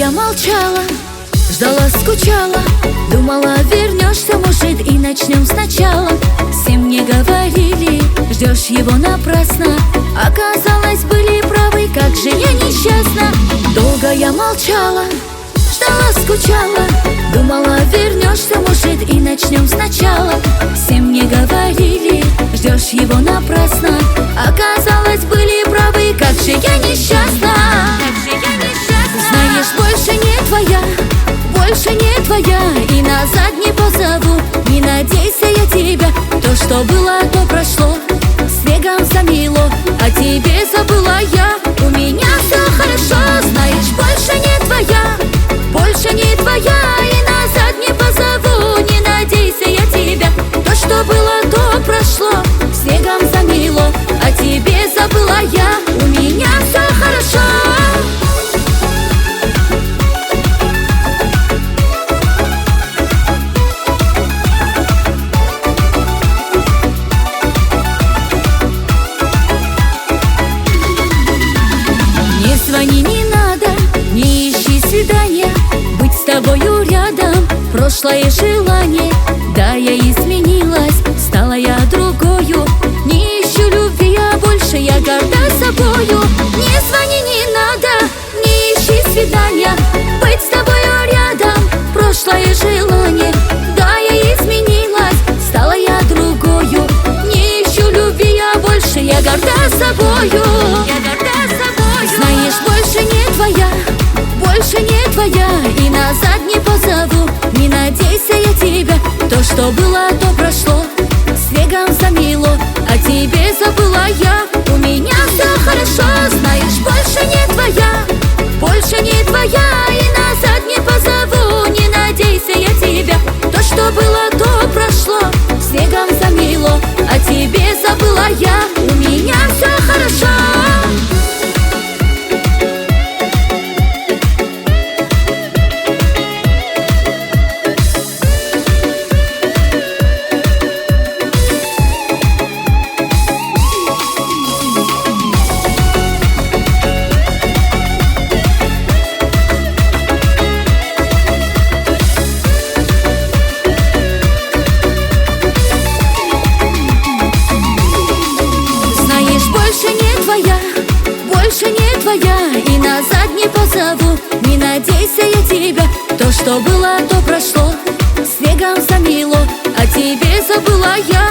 я молчала, ждала, скучала, думала, вернешься, может, и начнем сначала. Все мне говорили, ждешь его напрасно. Оказалось, были правы, как же я несчастна. Долго я молчала, ждала, скучала, думала, вернешься, может, и начнем сначала. Все мне говорили, ждешь его напрасно. Оказалось, были правы, как же я несчастна. Знаешь, больше не твоя, больше не твоя, и назад не позову. Не надейся я тебя, то, что было, то прошло, снегом замело, а тебе забыла я. У меня все хорошо, знаешь, больше не твоя, больше не твоя, и назад не позову. Не надейся я тебя, то, что было, то прошло, снегом замело, а тебе забыла я. У меня все хорошо. Не звони, не надо, не ищи свидания, быть с тобою рядом — прошлое желание. Да, я изменилась, стала я другою, не ищу любви, а больше я горда собою. Не звони, не надо, не ищи свидания, быть с тобою рядом — прошлое желание. Да, я изменилась, стала я другою, не ищу любви, а больше я горда собою. Знаешь, больше не твоя, больше не твоя, и назад не позову. Не надейся я тебя, то, что было, то прошло, снегом замело, а тебе забыла я. У меня все хорошо, знаешь, больше не твоя, больше не твоя, и назад не позову. Не надейся я тебя, то, что было, то прошло, снегом замело, а тебе забыла я. У меня все хорошо. Больше не твоя, и назад не позову. Не надейся я тебя, то, что было, то прошло, снегом замело, а тебе забыла я.